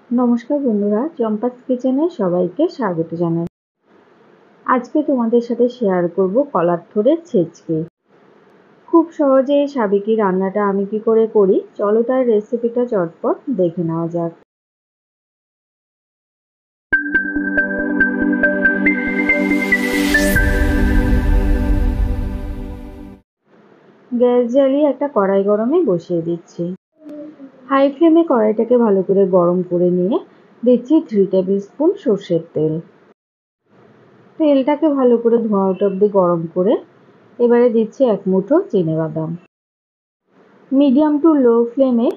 নমস্কার বন্ধুরা, চম্পাস কিচেনে সবাইকে স্বাগত জানাই। আজকে তোমাদের সাথে শেয়ার করব কলার থোড়ের ছেচকি। খুব সহজে এই সাবেকি রান্নাটা আমি কি করে করি, চলো তার রেসিপিটা চটপট দেখে নেওয়া যাক। গ্যাস জ্বালিয়ে একটা কড়াই গরমে বসিয়ে দিচ্ছি। হাই ফ্লেমে কড়াইটাকে ভালো করে গরম করে নিয়ে দিচ্ছি 3 টেবিল স্পুন সর্ষের তেল। তেলটাকে ভালো করে ধোঁয়া ওঠা অব্দি গরম করে এবারে দিচ্ছি 1 মুঠো চিনেবাদাম। মিডিয়াম টু লো ফ্লেমে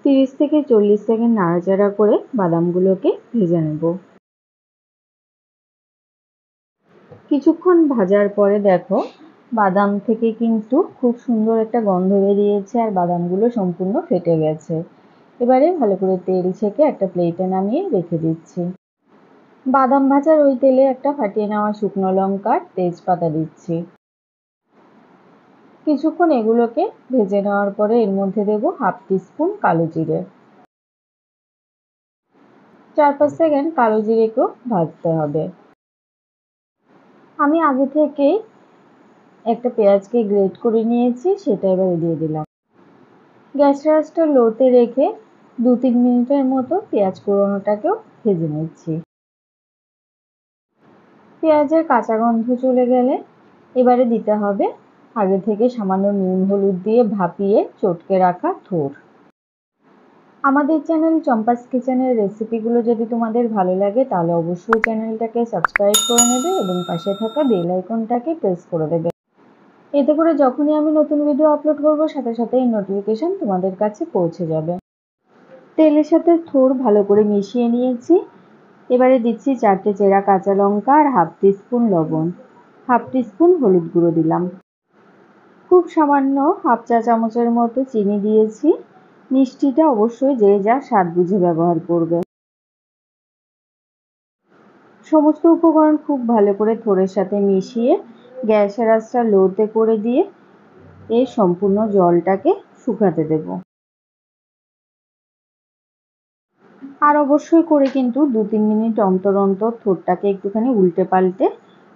30 থেকে 40 সেকেন্ড নাড়াচাড়া করে বাদামগুলোকে ভেজে নেব। কিছুক্ষণ ভাজার পরে দেখো বাদাম থেকে কিন্তু খুব সুন্দর একটা গন্ধ বেরিয়েছে আর বাদামগুলো সম্পূর্ণ ফেটে গেছে। এবারে ভালো করে তেল ছেঁকে একটা প্লেটে নামিয়ে রেখে দিচ্ছি। বাদাম ভাজার ওই তেলে একটা ফাটিয়ে নেওয়া শুকনো লঙ্কা, তেজপাতা দিচ্ছি। কিছুক্ষণ এগুলোকে ভেজে নেওয়ার পরে এর মধ্যে দেব 1/2 টিস্পুন কালো জিরে। 4-5 সেকেন্ড কালো জিরেকেও ভাজতে হবে। আমি আগে থেকেই একটা পেঁয়াজকে গ্রেট করে নিয়েছি, সেটা এবারে দিয়ে দিলাম। গ্যাসের আঁচটা লোতে রেখে 2-3 মিনিটের মতো পেঁয়াজ কুড়োনোটাকেও ভেজে নিচ্ছি। পেঁয়াজের কাঁচা গন্ধ চলে গেলে এবারে দিতে হবে আগে থেকে সামান্য নুন হলুদ দিয়ে ভাপিয়ে চটকে রাখা থোড়। আমাদের চ্যানেল চম্পাস কিচেনের রেসিপিগুলো যদি তোমাদের ভালো লাগে তাহলে অবশ্যই চ্যানেলটাকে সাবস্ক্রাইব করে নেবে এবং পাশে থাকা বেল আইকনটাকে প্রেস করে দেবে। এতে করে যখনই আমি নতুন ভিডিও আপলোড করব সাথে সাথে এই নোটিফিকেশন তোমাদের কাছে পৌঁছে যাবে। তেলের সাথে থোড় ভালো করে মিশিয়ে নিয়েছি। এবারে দিচ্ছি 4টে চেরা কাঁচা লঙ্কা আর 1/2 টিস্পুন লবণ, 1/2 টিস্পুন হলুদ গুঁড়ো দিলাম। খুব সামান্য 1/2 চা চামচের মতো চিনি দিয়েছি। মিষ্টিটা অবশ্যই যে যা স্বাদ বুঝে ব্যবহার করবে। সমস্ত উপকরণ খুব ভালো করে থোড়ের সাথে মিশিয়ে গ্যাসের আঁচটা লোতে করে দিয়ে এর সম্পূর্ণ জলটাকে শুকাতে দেব। আর অবশ্যই করে কিন্তু 2-3 মিনিট অন্তর অন্তর থোড়টাকে একটুখানি উল্টে পাল্টে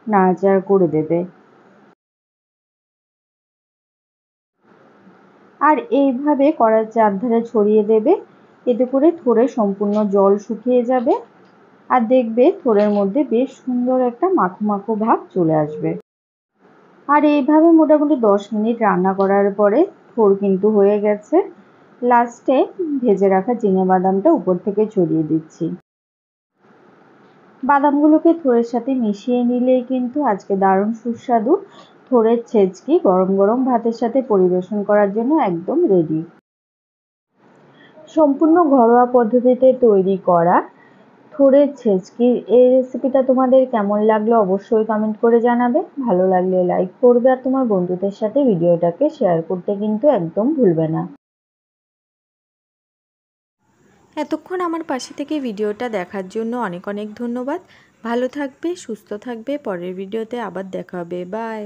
নাড়াচাড়া করে দেবে। আর এইভাবে কড়াইয়ের চারধারে ছড়িয়ে দেবে। এতে করে থোড়ের সম্পূর্ণ জল শুকিয়ে যাবে আর দেখবে থোড়ের মধ্যে বেশ সুন্দর একটা মাখো মাখো ভাব চলে আসবে। আর এইভাবে মোটামুটি 10 মিনিট রান্না করার পরে থোড় কিন্তু হয়ে গেছে। লাস্টে ভেজে রাখা চিনেবাদামটা উপর থেকে ছড়িয়ে দিচ্ছি। বাদামগুলোকে থোড়ের সাথে মিশিয়ে নিলেই কিন্তু আজকে দারুণ সুস্বাদু থোড়ের ছেচকি গরম গরম ভাতের সাথে পরিবেশন করার জন্য একদম রেডি। সম্পূর্ণ ঘরোয়া পদ্ধতিতে তৈরি করা থোড়ের ছেচকির এই রেসিপিটা তোমাদের কেমন লাগলো অবশ্যই কমেন্ট করে জানাবে। ভালো লাগলে লাইক করবে আর তোমার বন্ধুদের সাথে ভিডিওটাকে শেয়ার করতে কিন্তু একদম ভুলবে না। এতক্ষণ আমার পাশে থেকে ভিডিওটা দেখার জন্য অনেক অনেক ধন্যবাদ। ভালো থাকবে, সুস্থ থাকবে। পরের ভিডিওতে আবার দেখা হবে। বাই।